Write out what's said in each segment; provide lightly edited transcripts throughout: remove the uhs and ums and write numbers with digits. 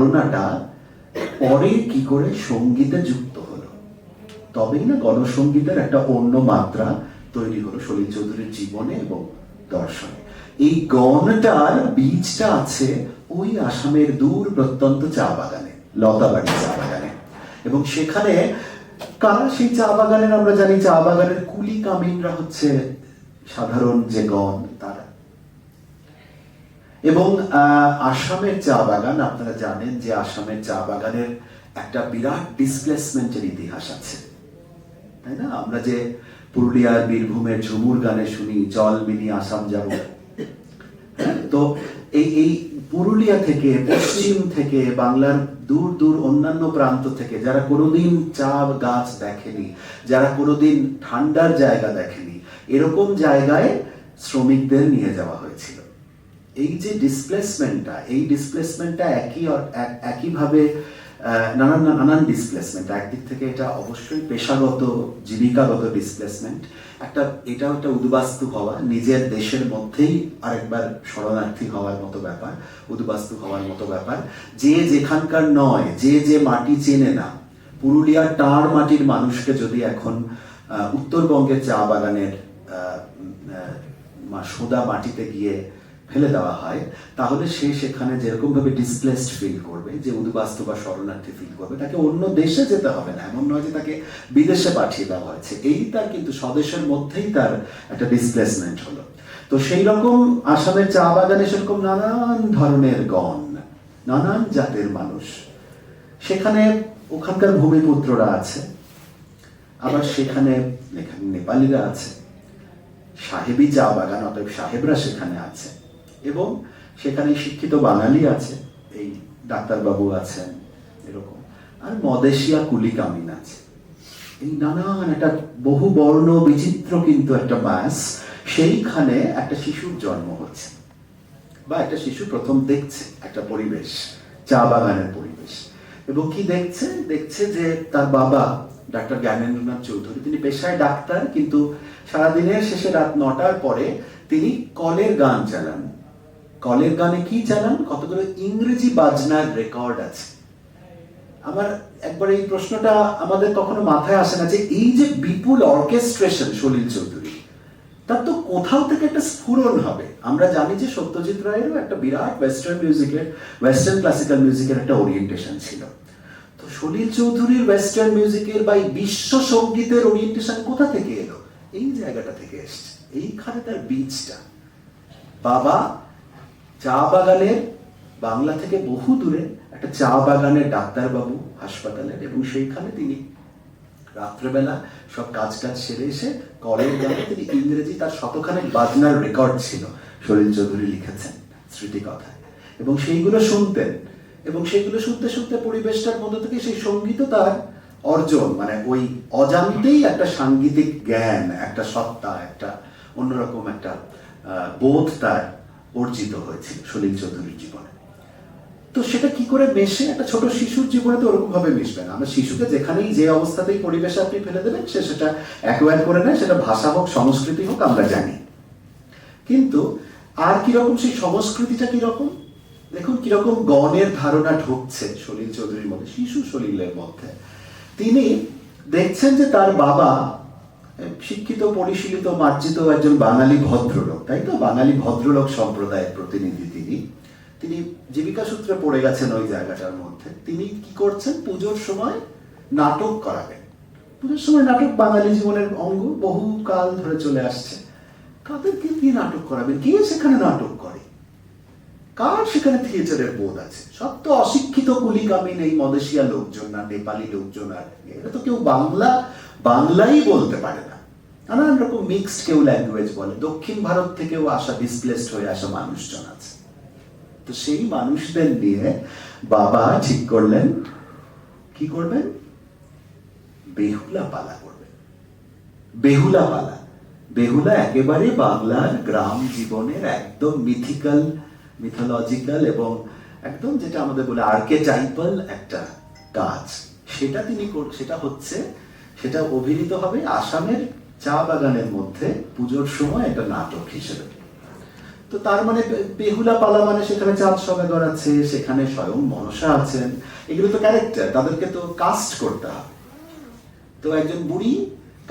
ধারণাটা পরে কি করে সঙ্গীতে যুক্ত হলো, তবেই না গণসঙ্গীতের একটা অন্য মাত্রা তৈরি হলো সলিল চৌধুরীর জীবনে এবং দর্শনে। এই গণটার বীজটা আছে ওই আসামের দূর প্রত্যন্ত চা বাগানে, লতাবাড়ি চা বাগানে। এবং সেখানে কারা সেই চা বাগানের, আমরা জানি চা বাগানের কুলি কামিনরা হচ্ছে সাধারণ যে গণ তারা। এবং আসামের চা বাগান, আপনারা জানেন যে আসামের চা বাগানের একটা বিরাট ডিসপ্লেসমেন্টের ইতিহাস আছে, তাই না? আমরা যে পুরুলিয়ার বীরভূমের ঝুমুর গানে শুনি চল মিনি আসাম যাব, তো এই পুরুলিয়া থেকে, পশ্চিম থেকে, বাংলার দূর দূর অন্যান্য প্রান্ত থেকে যারা কোনোদিন চা গাছ দেখেনি, যারা কোনোদিন ঠান্ডার জায়গা দেখেনি, এরকম জায়গায় শ্রমিকদের নিয়ে যাওয়া হয়েছিল। এই যে ডিসপ্লেসমেন্টটা, এই ডিসপ্লেসমেন্টটা একইভাবে নানান ডিসপ্লেসমেন্ট। একদিক থেকে এটা অবশ্যই পেশাগত জীবিকাগত ডিসপ্লেসমেন্ট, এটাও একটা উদ্বাস্তু হওয়া, নিজের দেশের মধ্যেই আরেকবার শরণার্থী হওয়ার মতো ব্যাপার, উদ্বাস্তু হওয়ার মতো ব্যাপার। যে যেখানকার নয়, যে মাটি চেনে না, পুরুলিয়ার টাঁড় মাটির মানুষকে যদি এখন উত্তরবঙ্গের চা বাগানের সোদা মাটিতে গিয়ে ফেলে দেওয়া হয়, তাহলে সে সেখানে যেরকম ভাবে ডিসপ্লেসড ফিল করবে, যে উদ্বাস্তু বা শরণার্থী ফিল করবে, তাকে অন্য দেশে যেতে হবে না, এমন নয় যে তাকে বিদেশে পাঠিয়ে দেওয়া হয়েছে। এই তার কিন্তু স্বদেশের মধ্যেই তার একটা ডিসপ্লেসমেন্ট হলো। তো সেই রকম আসামের চা বাগানে সেরকম নানান ধরনের গণ, নানান জাতের মানুষ, সেখানে ওখানকার ভূমিপুত্ররা আছে, আবার সেখানে নেপালিরা আছে, সাহেবী চা বাগান, অতএব সাহেবরা সেখানে আছে, এবং সেখানে শিক্ষিত বাঙালি আছে, এই ডাক্তারবাবু আছেন এরকম, আর মদেশিয়া কুলি কামিন আছে। এই নানান একটা বহু বর্ণ বিচিত্র কিন্তু একটা মাস, সেইখানে একটা শিশুর জন্ম হচ্ছে, বা একটা শিশু প্রথম দেখছে একটা পরিবেশ, চা বাগানের পরিবেশ। এবং কি দেখছে যে তার বাবা ডাক্তার জ্ঞানেন্দ্রনাথ চৌধুরী, তিনি পেশায় ডাক্তার, কিন্তু সারাদিনের শেষে রাত 9টার পরে তিনি কলের গান চালান। কলের গানে কি চালান? কতগুলো ইংরেজি বাজনার রেকর্ড আছে। আমার একবার এই প্রশ্নটা আমাদের কখনো মাথায় আসে না, যে এই যে বিপুল অর্কেস্ট্রেশন সলিল চৌধুরী, তার তো কোথাও থেকে একটা স্ফুরণ হবে। আমরা জানি যে সত্যজিৎ রায়েরও একটা বিরাট ওয়েস্টার্ন ক্লাসিক্যাল মিউজিকের একটা ওরিয়েন্টেশন ছিল। তো সলিল চৌধুরীর ওয়েস্টার্ন মিউজিকের বা বিশ্ব সঙ্গীতের ওরিয়েন্টেশন কোথা থেকে এলো? এই জায়গাটা থেকে এসছে, এইখানে তার বীজটা। বাবা চা বাগানের, বাংলা থেকে বহু দূরে একটা চা বাগানের ডাক্তারবাবু হাসপাতালের, এবং সেইখানে তিনি রাত্রেবেলা সব কাজ সেরে এসে কলের গানে তিনি ইংরেজি, তার শতখানেক বাজনার রেকর্ড ছিল, সলিল চৌধুরী লিখেছেন স্মৃতিকথায়, এবং সেইগুলো শুনতেন। এবং সেইগুলো শুনতে শুনতে পরিবেশটার মধ্যে থেকে সেই সঙ্গীত তার অর্জন, মানে ওই অজান্তেই একটা সাংগীতিক জ্ঞান, একটা সত্তা, একটা অন্যরকম একটা বোধ তার অর্জিত হয়েছিল সলিল চৌধুরীর জীবনে। তো সেটা কি করে মেশে? একটা ছোট শিশুর জীবনে তো ওরকম ভাবে মিশবে না। আমরা শিশুকে যেখানেই যে অবস্থাতেই পরিবেশে আপনি ফেলে দেবেন, সে সেটা অ্যাকোয়ার করে নেয়, সেটা ভাষা হোক, সংস্কৃতি হোক, আমরা জানি। কিন্তু আর কিরকম সেই সংস্কৃতিটা কিরকম, দেখুন কিরকম গণের ধারণা ঢুকছে সলিল চৌধুরীর মধ্যে, শিশু সলিলের মধ্যে। তিনি দেখছেন যে তার বাবা শিক্ষিত, পরিশীলিত, মার্জিত একজন বাঙালি ভদ্রলোক, তাই তো? বাঙালি ভদ্রলোক সম্প্রদায়ের প্রতিনিধি তিনি জীবিকা সূত্রে পড়ে গেছেন ওই জায়গাটার মধ্যে। তিনি কি করছেন? পুজোর সময় নাটক করাবেন। পুজোর সময় নাটক বাঙালি জীবনের অঙ্গ, বহু কাল ধরে চলে আসছে। কাদেরকে দিয়ে নাটক করাবেন? কে সেখানে নাটক করে? কার সেখানে থিয়েটারের বোধ আছে? সব তো অশিক্ষিত কুলি কামিন, এই মদেশিয়া লোকজন, না নেপালি লোকজন, আর এরা তো কেউ বাংলাই বলতে পারে না, নানান রকম মিক্সড কেউ ল্যাঙ্গুয়েজ বলে, দক্ষিণ ভারত থেকেও আসা, ডিসপ্লেসড হয়ে আসা মানুষজন আছে। তো সেই মানুষদের নিয়ে বাবা ঠিক করলেন কি করবেন? বেহুলা পালা করবেন। বেহুলা একেবারে বাংলার গ্রাম জীবনের একদম মিথোলজিক্যাল এবং একদম যেটা আমাদের বলে আর্কেটাইপাল একটা কাজ। সেটা অভিনীত হবে আসামের চা বাগানের মধ্যে পুজোর সময় একটা নাটক হিসেবে। তো তার মানে বেহুলা পালা মানে সেখানে চাঁদ সওদাগর আছে, সেখানে স্বয়ং মনসা আছেন, এগুলো তো ক্যারেক্টার, তাদেরকে তো কাস্ট করতে হবে। তো একজন বুড়ি,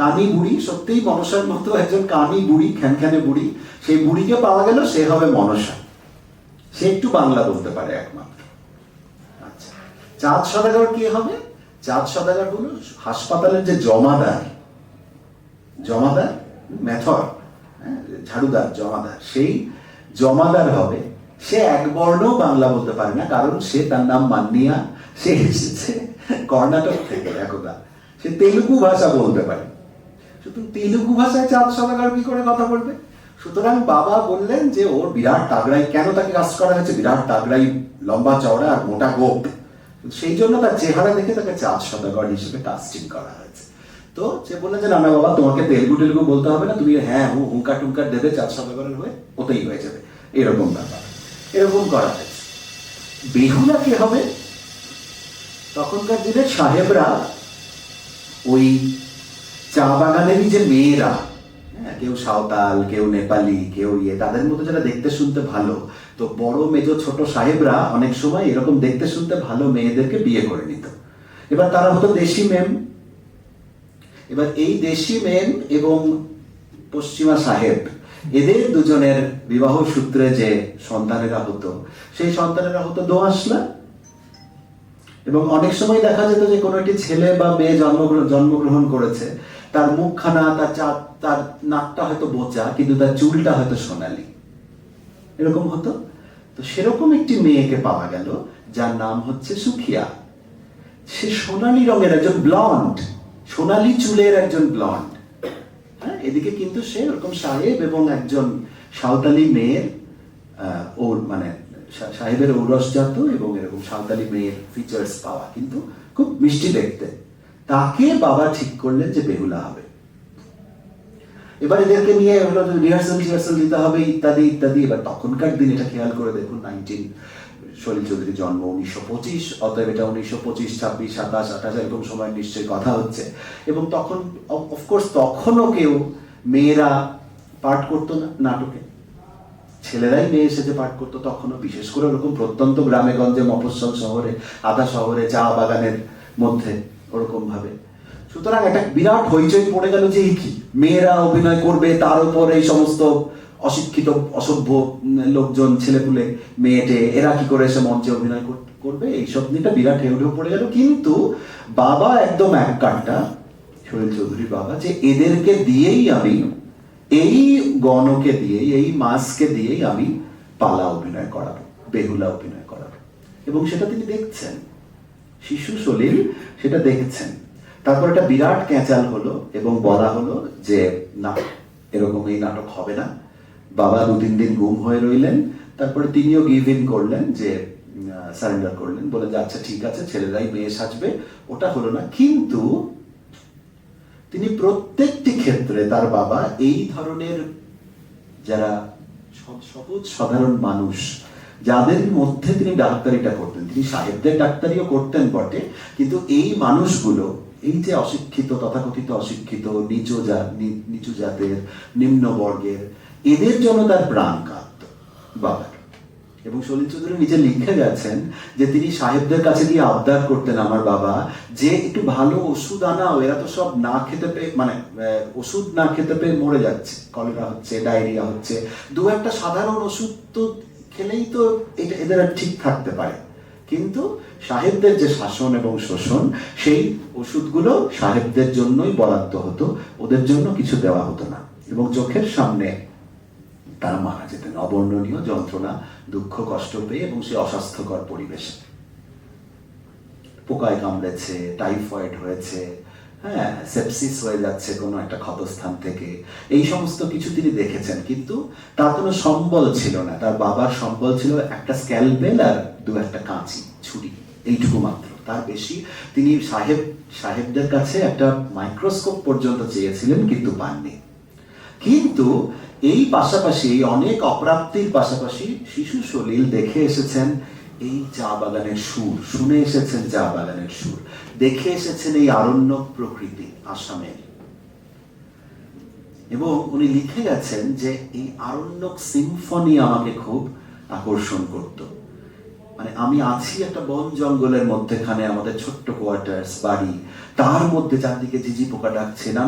কানি বুড়ি, সত্যিই মনসার মতো একজন কানি বুড়ি, খ্যানখ্যানে বুড়ি, সেই বুড়িকে পাওয়া গেল, সে হবে মনসা। সে একটু বাংলা বলতে পারে একমাত্র। আচ্ছা, চাঁদ সওদাগর কি হবে? চাঁদ সওদাগর হলো হাসপাতালের যে জমাদার, জমাদার মেথর, ঝাড়ুদার, জমাদার, সেই জমাদার হবে। সে এক বর্ণ বাংলা বলতে পারে না, কারণ সে, তার নাম মান্নিয়া, সে এসেছে কর্ণাটক থেকে একদা, সে তেলুগু ভাষা বলতে পারে। শুধু তেলুগু ভাষায় চাঁদ সওদাগর কি করে কথা বলবে? সুতরাং বাবা বললেন যে ওর বিরাট তাগড়াই, কেন তাকে কাস্ট করা হয়েছে? বিরাট তাগড়াই, লম্বা চওড়া আর মোটা গোপ, সেই জন্য তার চেহারা দেখে তাকে চাঁদ সওদাগর হিসেবে কাস্টিং করা হয়েছে। তো সে বললেন যে না না বাবা, তোমাকে তেলুগু টেলুগু বলতে হবে না, তুমি হ্যাঁ হু হুঙ্কার টুঙ্কার দেবে চাঁদ সওদাগরের হয়ে, ওতেই হয়ে যাবে, এরকম ব্যাপার। এরকম করা হয়েছে। বেহুলা কে হবে? তখনকার দিনে সাহেবরা ওই চা বাগানেরই যে মেয়েরা, কেউ সাঁওতাল, কেউ নেপালি, কেউ তাদের মতো যারা দেখতে শুনতে ভালো, তো বড় মেজো ছোট সাহেবরা অনেক সময় এরকম দেখতে শুনতে ভালো মেয়েদেরকে বিয়ে করে নিত। এবার তারা হতো দেশি মেম। এবার এই দেশি মেম এবং পশ্চিমা সাহেব, এদের দুজনের বিবাহ সূত্রে যে সন্তানেরা হতো, সেই সন্তানেরা হতো দোআঁশলা। এবং অনেক সময় দেখা যেত যে কোনো একটি ছেলে বা মেয়ে জন্মগ্রহণ করেছে, তার মুখখানা, তার নাকটা হয়তো বোচা, কিন্তু তার চুলটা হয়তো সোনালী, এরকম হতো। তো সেরকম একটি মেয়েকে পাওয়া গেল, যার নাম হচ্ছে সুখিয়া। সে সোনালী রঙের একজন ব্লন্ড, সোনালী চুলের একজন ব্লন্ড। হ্যাঁ, এদিকে কিন্তু সে ওরকম সাহেব এবং একজন সাঁওতালি মেয়ের ওর মানে সাহেবের ঔরসজাত এবং এরকম সাঁওতালি মেয়ের ফিচার্স পাওয়া, কিন্তু খুব মিষ্টি দেখতে। তাকে বাবা ঠিক করলেন যে বেহুলা হবে। এবার এদেরকে নিয়ে হলো রিহার্সাল দিতে হবে, ইত্যাদি ইত্যাদি। এবার তখনকার দিন এটা খেয়াল করে দেখুন, সলিল চৌধুরীর জন্ম 1925, অতএব এটা 1925, 26, 27, 28 এরকম সময় নিশ্চয়ই কথা হচ্ছে। এবং তখন অফকোর্স তখনও কেউ, মেয়েরা পাঠ করতো না নাটকে, ছেলেরাই মেয়ে এসেছে পাঠ করতো তখনও, বিশেষ করে ওরকম প্রত্যন্ত গ্রামে গঞ্জে, মফস্বল শহরে, আধা শহরে, চা বাগানের মধ্যে, ওরকম ভাবে। সুতরাং একটা বিরাট হইচই পড়ে গেল যে কি মেয়েরা অভিনয় করবে, তার উপর এই সমস্ত অশিক্ষিত অসভ্য লোকজন, ছেলেপুলে, মেয়েটে, এরা কি করে এসে মঞ্চে অভিনয় করবে, এইসব নিয়ে বিরাট হেউডেউ পড়ে গেল। কিন্তু বাবা একদম এক কাটটা, সলিল চৌধুরীর বাবা, যে এদেরকে দিয়েই আমি, এই গণকে দিয়েই, এই মাসকে দিয়েই আমি পালা অভিনয় করাবো, বেহুলা অভিনয় করাবো। এবং সেটা তিনি দেখছেন, শিশু সলিল সেটা দেখছেন। তারপর একটা বিরাট ক্যাঁচাল হলো এবং বলা হলো যে না, এরকম এই নাটক হবে না। বাবা 2-3 দিন গুম হয়ে রইলেন, তারপরে তিনিও গিভ ইন করলেন, যে সারেন্ডার করলেন, বলে যে আচ্ছা ঠিক আছে, ছেলেরাই মেয়ে সাজবে। ওটা হলো না। কিন্তু তিনি প্রত্যেকটি ক্ষেত্রে, তার বাবা এই ধরনের যারা সহজ সাধারণ মানুষ, যাদের মধ্যে তিনি ডাক্তারিটা করতেন, তিনি সাহেবদের ডাক্তারিও করতেন বটে, কিন্তু এই মানুষগুলো, এই যে অশিক্ষিত, তথাকথিত অশিক্ষিত, নিচু জাতের, নিম্ন বর্গের, এদের জন্য তার প্রাণ কাঁদত বাবার। এবং সলিল চৌধুরী নিজে লিখে গেছেন যে তিনি সাহেবদের কাছে গিয়ে আবদার করতেন, আমার বাবা, যে একটু ভালো ওষুধ আনাও, এরা তো সব না খেতে পেয়ে, মানে ওষুধ না খেতে পেয়ে মরে যাচ্ছে, কলেরা হচ্ছে, ডায়রিয়া হচ্ছে, দু একটা সাধারণ ওষুধ তো খেলেই তো এদের ঠিক থাকতে পারে। কিন্তু সাহেবদের যে শাসন এবং শোষণ, সেই ওষুধগুলো সাহেবদের জন্যই বরাদ্দ হতো, ওদের জন্য কিছু দেওয়া হতো না। এবং চোখের সামনে তারা মারা যেতেন অবর্ণনীয় যন্ত্রণা, দুঃখ, কষ্ট পেয়ে, এবং সে অস্বাস্থ্যকর পরিবেশে। পোকায় কামড়েছে, টাইফয়েড হয়েছে, হ্যাঁ, সেপসিস হয়ে যাচ্ছে কোনো একটা ক্ষতস্থান থেকে, এই সমস্ত কিছু তিনি দেখেছেন। কিন্তু তার কোনো সম্বল ছিল না। তার বাবার সম্বল ছিল একটা স্ক্যালপেল আর 2-1 কাঁচি, ছুরি, এইটুকু মাত্র। তার বেশি তিনি সাহেবদের কাছে একটা মাইক্রোস্কোপ পর্যন্ত চেয়েছিলেন, কিন্তু পাননি। কিন্তু এই পাশাপাশি, এই অনেক অপ্রাপ্তির পাশাপাশি, শিশু সলিল দেখে এসেছেন এই চা বাগানের সুর, শুনে এসেছেন চা বাগানের সুর, দেখে এসেছেন এই আরণ্যক প্রকৃতি আসামের। এবং উনি লিখে গেছেন যে এই আরণ্যক সিম্ফনি আমাকে খুব আকর্ষণ করত। মানে আমি আছি একটা বন জঙ্গলের মধ্যেখানে, আমাদের ছোট্ট কোয়ার্টার্স বাড়ি, তার মধ্যে চারদিকে ঝিঝি পোকা ডাকছে, নানা